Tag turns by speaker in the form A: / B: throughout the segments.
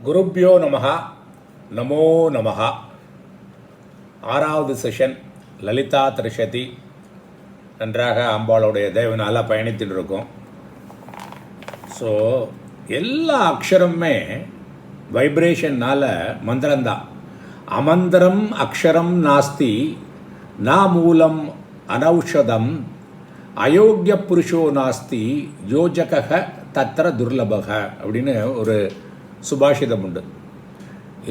A: குருப்யோ நமஹ நமோ நமஹ. ஆறாவது செஷன் லலிதா திரிஷதி. நன்றாக அம்பாளுடைய தேவனால் பயணித்துட்டு இருக்கோம். ஸோ எல்லா அக்ஷரமுமே வைப்ரேஷன்னால் மந்திரம்தான். அமந்திரம் அக்ஷரம் நாஸ்தி நா மூலம் அனௌஷதம் அயோக்கிய புருஷோ நாஸ்தி யோஜக தத்திர துர்லபக அப்படின்னு ஒரு சுபாஷிதம் உண்டு.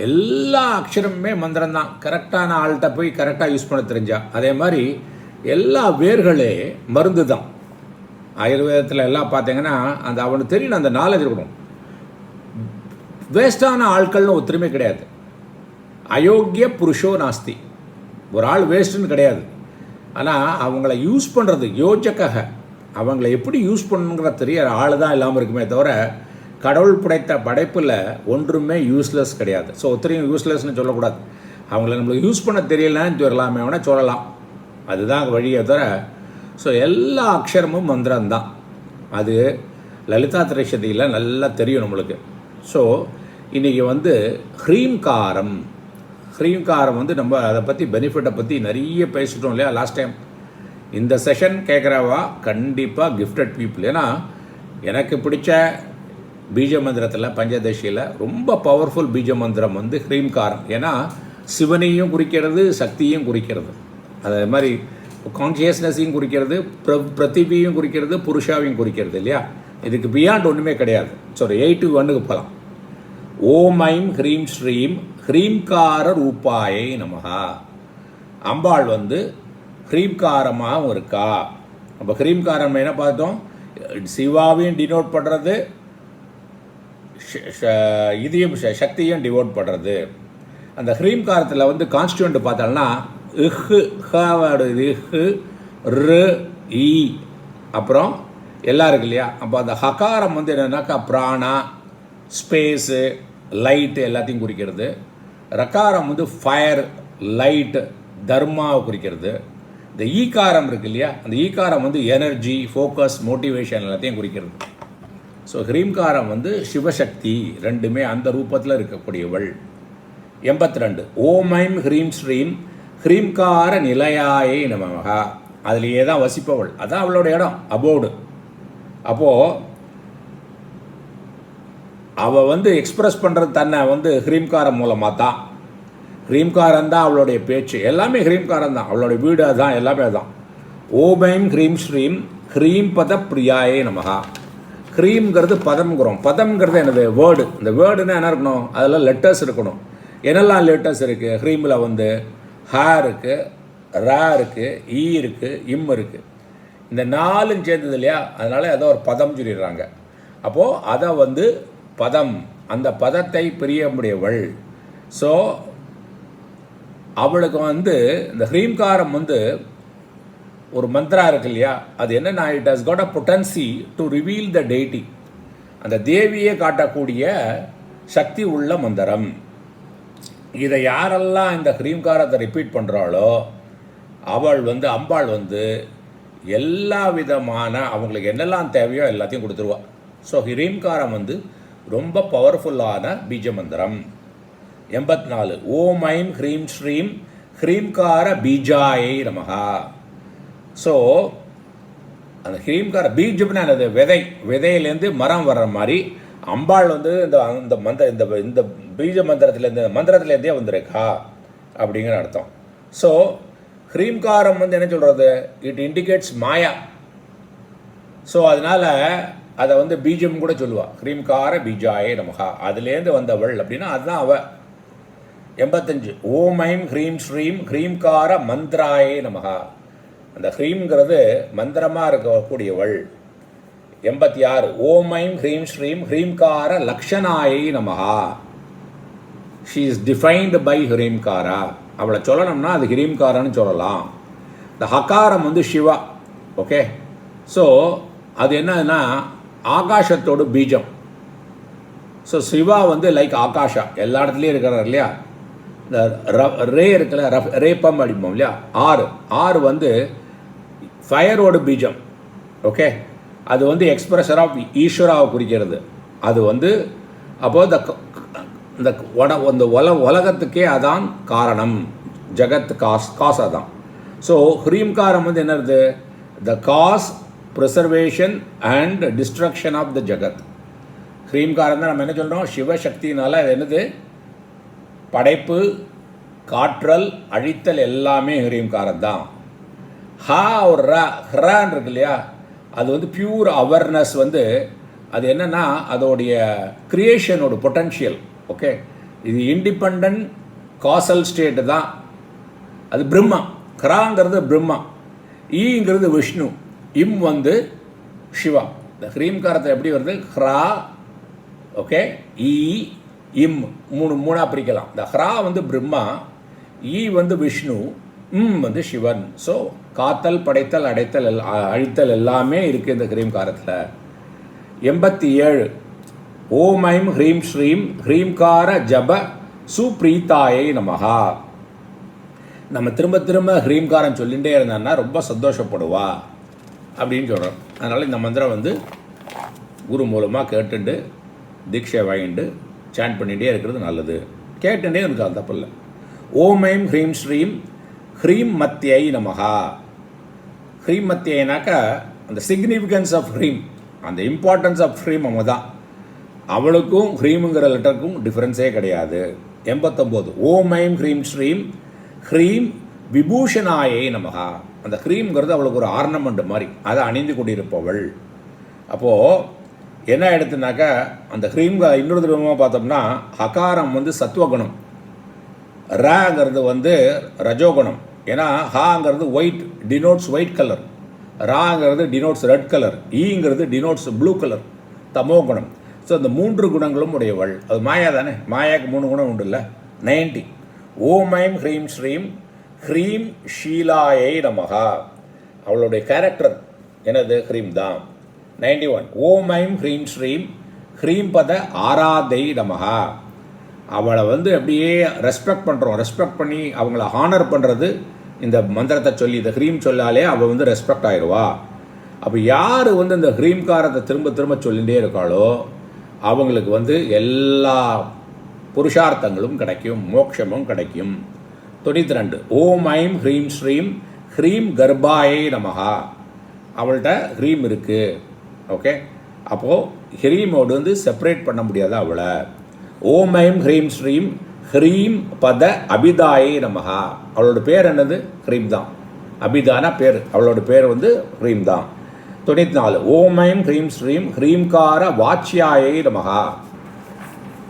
A: எல்லா அக்ஷரமுமே மந்திரம்தான். கரெக்டான ஆள்கிட்ட போய் கரெக்டாக யூஸ் பண்ண தெரிஞ்சா. அதே மாதிரி எல்லா வேர்களே மருந்து தான். ஆயுர்வேதத்தில் எல்லாம் பார்த்தீங்கன்னா அந்த அவனுக்கு தெரியணும், அந்த நாலேஜ் இருக்கணும். வேஸ்டான ஆட்கள்னு ஒத்துருமே கிடையாது. அயோக்கிய புருஷோ நாஸ்தி. ஒரு ஆள் வேஸ்ட்டுன்னு கிடையாது. ஆனால் அவங்கள யூஸ் பண்ணுறது யோஜக்காக, அவங்கள எப்படி யூஸ் பண்ணுங்கிற தெரிய ஆள் தான் இல்லாமல் இருக்குமே தவிர கடவுள் படைத்த படைப்பில் ஒன்றுமே யூஸ்லெஸ் கிடையாது. ஸோ ஒருத்தரையும் யூஸ்லெஸ்ன்னு சொல்லக்கூடாது. அவங்கள நம்மளுக்கு யூஸ் பண்ண தெரியலன்னு சொல்லலாமே வேணால் சொல்லலாம். அதுதான் வழியை தவிர. ஸோ எல்லா அக்ஷரமும் மந்திரம்தான். அது லலிதா திரிஷதியில் நல்லா தெரியும் நம்மளுக்கு. ஸோ இன்றைக்கி ஹ்ரீம்காரம். ஹ்ரீம்காரம் நம்ம அதை பற்றி பெனிஃபிட்டை பற்றி நிறைய பேசிட்டோம் இல்லையா லாஸ்ட் டைம். இந்த செஷன் கேட்குறவா கண்டிப்பாக கிஃப்டட் பீப்புள். ஏன்னா எனக்கு பிடிச்ச பீஜ மந்திரத்தில் பஞ்சதசியில் ரொம்ப பவர்ஃபுல் பீஜ மந்திரம் ஹ்ரீம்காரம். ஏன்னா சிவனையும் குறிக்கிறது, சக்தியும் குறிக்கிறது. அதே மாதிரி கான்ஷியஸ்னஸையும் குறிக்கிறது, பிரதிபியும் குறிக்கிறது, புருஷாவையும் குறிக்கிறது இல்லையா. இதுக்கு பியாண்ட் ஒன்றுமே கிடையாது. ஸோ 8 to 1 போகலாம். ஓம் ஐம் ஹ்ரீம் ஸ்ரீம் ஹ்ரீம்கார ரூபாயை நமஹா. அம்பாள் ஹ்ரீம்காரமாகவும் இருக்கா. அப்போ ஹ்ரீம்காரம் என்ன பார்த்தோம், சிவாவையும் டினோட் பண்ணுறது, இதையும் சக்தியும் டிவோட் பண்ணுறது. அந்த ஹ்ரீம்காரத்தில் கான்ஸ்டியூண்ட் பார்த்தோம்னா இஹ் ரு இ அப்புறம் எல்லாம் இருக்கு இல்லையா. அப்போ அந்த ஹகாரம் என்னன்னாக்கா பிராணா, ஸ்பேஸு, லைட்டு எல்லாத்தையும் குறிக்கிறது. ரகாரம் ஃபயர், லைட், தர்மாவை குறிக்கிறது. இந்த ஈகாரம் இருக்கு இல்லையா, அந்த ஈகாரம் எனர்ஜி, ஃபோக்கஸ், மோட்டிவேஷன் எல்லாத்தையும் குறிக்கிறது. ஸோ ஹ்ரீம்காரம் சிவசக்தி ரெண்டுமே அந்த ரூபத்தில் இருக்கக்கூடியவள். 82 ஓம் ஐம் ஹ்ரீம் ஸ்ரீம் ஹ்ரீம்கார நிலையாயை நமகா. அதுலேயே தான் வசிப்பவள். அதான் அவளோட இடம், அபோர்டு. அப்போது அவள் எக்ஸ்பிரஸ் பண்ணுறது தன்னை ஹ்ரீம்காரம் மூலமாக தான். ஹ்ரீம்காரம் தான் அவளுடைய பேச்சு, எல்லாமே ஹ்ரீம்காரம் தான். அவளுடைய வீடு அதுதான், எல்லாமே அதுதான். ஓம் ஐம் ஹ்ரீம் ஸ்ரீம் ஹ்ரீம் பத பிரியாயே நமகா. ஹ்ரீம்ங்கிறது பதம்ங்கிறோம். பதம்ங்கிறது என்னது, வேர்டு. இந்த வேர்டுன்னா என்ன இருக்கணும், அதில் லெட்டர்ஸ் இருக்கணும். என்னெல்லாம் லெட்டர்ஸ் இருக்குது ஹ்ரீமில் ஹ இருக்குது, ரா இருக்குது, ஈ இருக்குது, இம் இருக்குது. இந்த 4 சேர்ந்தது இல்லையா, அதனால் அதை ஒரு பதம் சொல்லிடுறாங்க. அப்போது அதை பதம், அந்த பதத்தை பிரிய முடியவள். ஸோ அவளுக்கு இந்த ஹ்ரீம்காரம் ஒரு மந்திரா இருக்கு இல்லையா, அது என்னன்னா it has got a potency to reveal the deity. அந்த தேவியை காட்டக்கூடிய சக்தி உள்ள மந்திரம். இதை யாரெல்லாம் இந்த ஹ்ரீம்காரத்தை ரிப்பீட் பண்ணுறாளோ அவள் அம்பாள் எல்லா விதமான அவங்களுக்கு என்னெல்லாம் தேவையோ எல்லாத்தையும் கொடுத்துருவா. ஸோ ஹ்ரீம்காரம் ரொம்ப பவர்ஃபுல்லான பீஜ மந்திரம். 84 ஓம் ஐம் ஹ்ரீம் ஸ்ரீம் ஹ்ரீம்கார பீஜாயை நமகா. ஸோ அந்த ஹ்ரீம்கார பீஜம்னா என்னது, விதையிலேருந்து மரம் வர்ற மாதிரி அம்பாள் இந்த பீஜ மந்திரத்திலேருந்தே வந்திருக்கா அப்படிங்கிற அர்த்தம். ஸோ ஹ்ரீம்காரம் என்ன சொல்கிறது, இட் இண்டிகேட்ஸ் மாயா. ஸோ அதனால் அதை பீஜம் கூட சொல்லுவா. ஹ்ரீம்கார பீஜாயே நமகா, அதுலேருந்து வந்தவள் அப்படின்னா அதுதான் அவ. 85 ஓம் ஐம் ஹ்ரீம் ஸ்ரீம் ஹ்ரீம்கார மந்திராயே நமகா. அந்த ஹ்ரீம்ங்கிறது மந்திரமாக இருக்கக்கூடியவள். 86 ஓம் ஐம் ஹ்ரீம் ஸ்ரீம் ஹ்ரீம்கார லக்ஷனாயை நமகா. ஷீ இஸ் டிஃபைன்டு பை ஹ்ரீம்காரா. அவளை சொல்லணும்னா அது ஹ்ரீம்காரன்னு சொல்லலாம். இந்த ஹகாரம் சிவா. ஓகே. ஸோ அது என்னன்னா ஆகாசத்தோட பீஜம். ஸோ சிவா லைக் ஆகாஷா, எல்லா இடத்துலையும் இருக்கிறார் இல்லையா. இந்த ரே இருக்குல்ல, ரேப்பம் அடிப்போம் இல்லையா. ஆறு ஃபயரோட பீஜம். ஓகே. அது எக்ஸ்பிரஷர் ஆஃப் ஈஸ்வராவை குறிக்கிறது. அது அப்போது த இந்த உலகத்துக்கே அதான் காரணம். ஜகத் காஸ் அதான். ஸோ ஹ்ரீம்காரம் வந்து என்னது? The cause, preservation and destruction of the ஜகத். ஹ்ரீம்காரம் தான் நம்ம என்ன சொல்கிறோம்? சிவசக்தினால அது என்னது? படைப்பு, காற்றல், அழித்தல் எல்லாமே ஹ்ரீம்காரம் தான். ஹா ஒரு ஹ்ரான் இருக்கு இல்லையா, அது வந்து பியூர் அவேர்னஸ். வந்து அது என்னன்னா அதோடைய கிரியேஷனோட பொட்டன்ஷியல். ஓகே, இது இண்டிபெண்ட் காசல் ஸ்டேட்டு தான். அது பிரம்மா. ஹ்ராங்கிறது பிரம்மா, ஈங்கிறது விஷ்ணு, இம் வந்து சிவா. இந்த ஹ்ரீம்காரத்தில் எப்படி வருது? ஹ்ரா, ஓகே, ஈ, இம் மூணா பிரிக்கலாம். இந்த ஹ்ரா வந்து பிரம்மா, ஈ வந்து விஷ்ணு, வந்து சிவன். ஸோ காத்தல், படைத்தல், அழித்தல் எல்லாமே இருக்குது இந்த ஹ்ரீம்காரத்தில். 87 ஓம் ஐம் ஹ்ரீம் ஸ்ரீம் ஹ்ரீம்கார ஜப சுப்ரீதாயை நமஹா. நம்ம திரும்ப திரும்ப ஹ்ரீம்காரம் சொல்லிகிட்டே இருந்தான்னா ரொம்ப சந்தோஷப்படுவா அப்படின்னு சொல்கிறோம். அதனால் இந்த மந்திரம் வந்து குரு மூலமாக கேட்டுண்டு தீட்சை வாங்கிட்டு சாண்ட் பண்ணிகிட்டே இருக்கிறது நல்லது. கேட்டுட்டே இருக்காது, தப்பு இல்லை. ஓம் ஐம் ஹ்ரீம் ஸ்ரீம் ஹ்ரீம் மத்தியை நமஹா. ஹ்ரீம் மத்தியனாக்கா அந்த சிக்னிஃபிகன்ஸ் ஆஃப் ஹ்ரீம், அந்த இம்பார்ட்டன்ஸ் ஆஃப் ஹ்ரீம் அவங்க தான். அவளுக்கும் ஹ்ரீமுங்கிற லெட்டருக்கும் டிஃப்ரென்ஸே கிடையாது. 89 ஓம் ஐம் ஹ்ரீம் ஸ்ரீம் ஹ்ரீம் விபூஷணாயை நமஹா. அந்த ஹ்ரீம்ங்கிறது அவளுக்கு ஒரு ஆர்னமெண்ட் மாதிரி, அதை அணிந்து கொண்டிருப்பவள். அப்போது என்ன எடுத்துனாக்கா அந்த ஹ்ரீம் இன்னொரு விதமாக பார்த்தோம்னா ஹகாரம் வந்து சத்துவகுணம், ராங்கிறது வந்து ரஜோகுணம். ஏன்னா ஹாங்கிறது ஒயிட், டினோட்ஸ் ஒயிட் கலர், ராங்கிறது டினோட்ஸ் ரெட் கலர், ஈங்கிறது டினோட்ஸ் ப்ளூ கலர், தமோ குணம். ஸோ இந்த 3 குணங்களும் உடையவள். அது மாயா தானே, மாயாவுக்கு 3 குணம் உண்டு இல்லை. 90 ஓம் ஐம் ஹ்ரீம் ஸ்ரீம் ஹ்ரீம் ஷீலாயை நமஹா. அவளுடைய கேரக்டர் என்னது? ஹ்ரீம் தான். 91 ஓம் ஐம் ஹ்ரீம் ஸ்ரீம் ஹ்ரீம் பத ஆராதை நமஹா. அவளை வந்து அப்படியே ரெஸ்பெக்ட் பண்ணுறோம். ரெஸ்பெக்ட் பண்ணி அவங்கள ஹானர் பண்ணுறது இந்த மந்திரத்தை சொல்லி, இந்த ஹ்ரீம் சொல்லாலே அவள் வந்து ரெஸ்பெக்ட் ஆயிடுவா. அப்போ யார் வந்து இந்த ஹ்ரீம்காரத்தை திரும்ப திரும்ப சொல்லிகிட்டே இருக்காளோ அவங்களுக்கு வந்து எல்லா புருஷார்த்தங்களும் கிடைக்கும், மோட்சமும் கிடைக்கும். 92 ஓம் ஐம் ஹ்ரீம் ஸ்ரீம் ஹ்ரீம் கர்ப்பாயை நமஹா. அவள்கிட்ட ஹ்ரீம் இருக்குது. ஓகே, அப்போது ஹ்ரீமோடு வந்து செப்பரேட் பண்ண முடியாது அவளை. ஓம் ஐம் ஹ்ரீம் ஸ்ரீம் ஹ்ரீம் பத அபிதாயை நமஹா. அவளோட பேர் என்னது? ஹ்ரீம் தான். அபிதான பேர், அவளோட பேர் வந்து ஹ்ரீம் தான். 94 ஓம் ஐம் ஹ்ரீம் ஸ்ரீம் ஹ்ரீம்கார வாச்சியாயை நமஹா.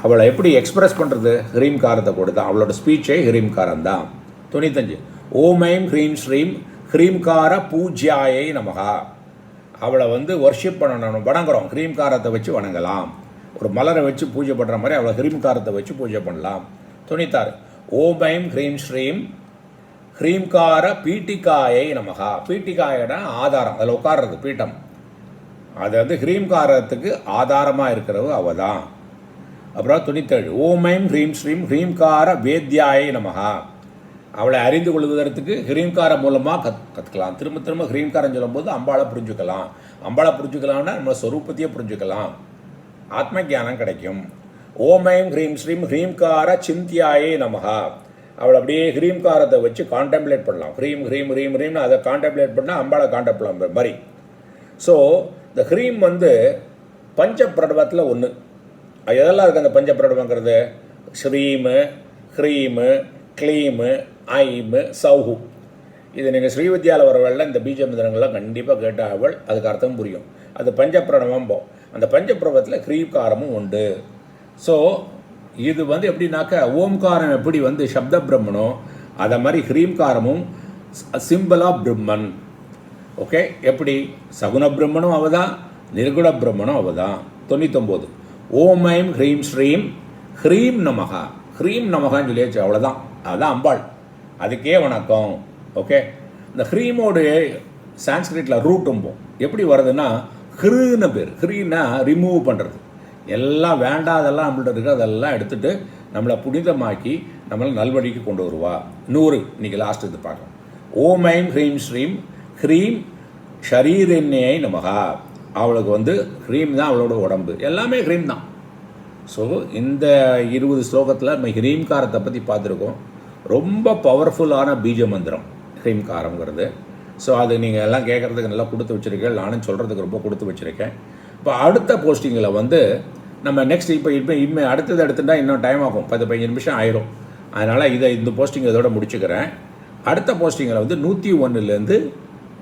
A: அவளை எப்படி எக்ஸ்பிரஸ் பண்ணுறது? ஹ்ரீம்காரத்தை கூட தான். அவளோட ஸ்பீச்சே ஹ்ரீம்காரம் தான். 95 ஓம் ஐம் ஹ்ரீம் ஸ்ரீம் ஹ்ரீம்கார பூஜ்யாயை நமஹா. அவளை வந்து வர்ஷிப் பண்ணணும், வணங்குறோம். ஹ்ரீம்காரத்தை வச்சு வணங்கலாம். ஒரு மலரை வச்சு பூஜை பண்ணுற மாதிரி அவளை ஹ்ரீம்காரத்தை வச்சு பூஜை பண்ணலாம். 96 ஓம் ஐம் ஹ்ரீம் ஸ்ரீம் ஹ்ரீம்கார பீட்டிகாயை நமஹா. பீட்டிகாயனா ஆதாரம், அதில் உட்கார்றது பீட்டம். அது வந்து ஹ்ரீம்காரத்துக்கு ஆதாரமாக இருக்கிறது அவ தான். அப்புறம் 97 ஓம் ஐம் ஹ்ரீம் ஸ்ரீம் ஹ்ரீம்கார வேத்யாயை நமஹா. அவளை அறிந்து கொள்வதற்கு ஹ்ரீம்காரம் மூலமாக கற்றுக்கலாம். திரும்ப திரும்ப ஹ்ரீம்காரம் சொல்லும்போது அம்பாளை புரிஞ்சுக்கலாம். அம்பாளை புரிஞ்சுக்கலாம்னா நம்ம ஸ்வரூபத்தையே புரிஞ்சுக்கலாம், ஆத்ம ஞானம் கிடைக்கும். ஓம் ஐம் ஹ்ரீம் ஸ்ரீம் ஹ்ரீம்கார சிந்தியாயே நமஹா. அவளை அப்படியே ஹ்ரீம்காரத்தை வச்சு கான்டெம்ப்ளேட் பண்ணலாம். ஹ்ரீம் ஹ்ரீம் ஹ்ரீம் ஹ்ரீம்னு அதை கான்டெம்ப்ளேட் பண்ணால் அம்பாளை கான்டெம்ப்ளேட் மாதிரி. ஸோ இந்த ஹ்ரீம் வந்து பஞ்ச பிரணவத்தில் ஒன்று. எதெல்லாம் இருக்குது அந்த பஞ்ச பிரணவங்கிறது? ஸ்ரீமு, ஹ்ரீமு, க்ளீமு, ஐமு, சௌஹு. இது நீங்கள் ஸ்ரீவித்யாவில் வரவழில் இந்த பீஜ மந்திரங்கள்லாம் கண்டிப்பாக கேட்டால் அதுக்கு அர்த்தம் புரியும். அது பஞ்சப்பிரணவம் போ. அந்த பஞ்சப்பிரணவத்தில் ஹ்ரீம்காரமும் உண்டு. ஸோ இது வந்து எப்படின்னாக்கா ஓம்காரம் எப்படி வந்து சப்த பிரம்மனோ அதை மாதிரி ஹ்ரீம்காரமும் சிம்பிள் ஆஃப் பிரம்மன். ஓகே, எப்படி சகுண பிரம்மனும் அவதான், நிர்குண பிரம்மனும் அவதான். 99 ஓம் ஐம் ஹ்ரீம் ஸ்ரீம் ஹ்ரீம் நமஹா. ஹ்ரீம் நமகான்னு சொல்லியாச்சு, அவ்வளோதான். அதுதான் அம்பாள், அதுக்கே வணக்கம். ஓகே, இந்த ஹ்ரீமோடு சான்ஸ்கிரிட்டில் ரூட்டும்போம் எப்படி வருதுன்னா ஹ்ருன்னு பேர். ஹ்ரீன்னா ரிமூவ் பண்ணுறது, எல்லாம் வேண்டாதெல்லாம் நம்மள்ட்ட இருக்குது அதெல்லாம் எடுத்துகிட்டு நம்மளை புனிதமாக்கி நம்மளை நல்வழிக்கு கொண்டு வருவா. 100 இன்றைக்கி லாஸ்ட் இது பார்க்கலாம். ஓம் ஐம் ஹ்ரீம் ஸ்ரீம் ஹ்ரீம் ஷரீரண்யை நமகா. அவளுக்கு வந்து ஹ்ரீம் தான் அவளோட உடம்பு, எல்லாமே ஹ்ரீம் தான். ஸோ இந்த 20 ஸ்லோகத்தில் நம்ம ஹ்ரீம்காரத்தை பற்றி பார்த்துருக்கோம். ரொம்ப பவர்ஃபுல்லான பீஜ மந்திரம் ஹ்ரீம்காரங்கிறது. ஸோ அது நீங்கள் எல்லாம் கேட்குறதுக்கு நல்லா கொடுத்து வச்சுருக்கேன், நானும் சொல்கிறதுக்கு ரொம்ப கொடுத்து வச்சுருக்கேன். இப்போ அடுத்த போஸ்டிங்கில் வந்து நம்ம நெக்ஸ்ட் இப்போ அடுத்தது எடுத்துட்டா இன்னும் டைம் ஆகும், 10-15 நிமிஷம் ஆயிரும். அதனால் இந்த போஸ்டிங் இதோட முடிச்சுக்கிறேன். அடுத்த போஸ்டிங்கில் வந்து 101லேருந்து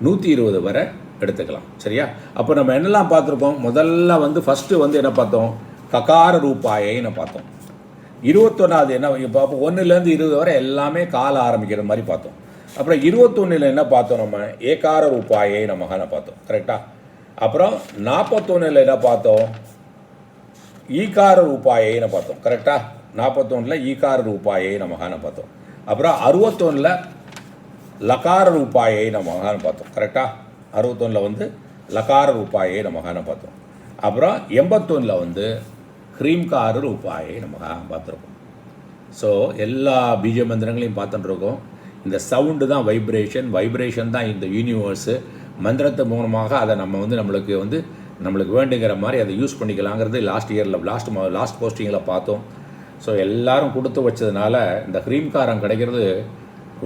A: 120 வரை எடுத்துக்கலாம். சரியா? அப்போ நம்ம என்னெல்லாம் பார்த்துருக்கோம்? முதல்ல வந்து ஃபஸ்ட்டு வந்து என்ன பார்த்தோம்? ககார ரூபாயைன்னு பார்த்தோம். 21வது என்ன பார்ப்போம்? 1லேருந்து 20 வரை எல்லாமே கால ஆரம்பிக்கிற மாதிரி பார்த்தோம். அப்புறம் 21ல் என்ன பார்த்தோம்? நம்ம ஏகார ரூபாயை நமகான பார்த்தோம். கரெக்டாக? அப்புறம் 41ல் என்ன பார்த்தோம்? ஈகார ரூபாயைன்னு பார்த்தோம். கரெக்டாக? 41ல் ஈகார ரூபாயை நமகான பார்த்தோம். அப்புறம் 61ல் லகார ரூபாயை நமகான பார்த்தோம். கரெக்டாக? 61ல் வந்து லகார ரூபாயை நமகான பார்த்தோம். அப்புறம் 81ல் வந்து ஹ்ரீம்கார ரூபாயை நமகா பார்த்துருக்கோம். ஸோ எல்லா பீஜ மந்திரங்களையும் பார்த்துட்டுருக்கோம். இந்த சவுண்டு தான் வைப்ரேஷன் தான் இந்த யூனிவர்ஸு. மந்திரத்து மூலமாக அதை நம்ம வந்து நம்மளுக்கு வேண்டுங்கிற மாதிரி அதை யூஸ் பண்ணிக்கலாங்கிறது லாஸ்ட் போஸ்டிங்கில் பார்த்தோம். ஸோ எல்லோரும் கொடுத்து வச்சதுனால இந்த ஹ்ரீம்காரம் கிடைக்கிறது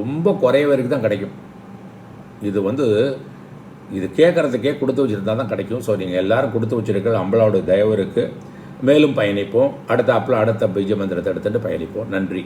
A: ரொம்ப குறைய வரைக்கும் தான் கிடைக்கும். இது கேட்குறதுக்கே கொடுத்து வச்சுருந்தா தான் கிடைக்கும். ஸோ நீங்கள் எல்லோரும் கொடுத்து வச்சுருக்கிறது அம்பளோட தயவு இருக்குது. மேலும் பயணிப்போம். அடுத்த பீஜ மந்திரத்தை எடுத்துகிட்டு பயணிப்போம். நன்றி.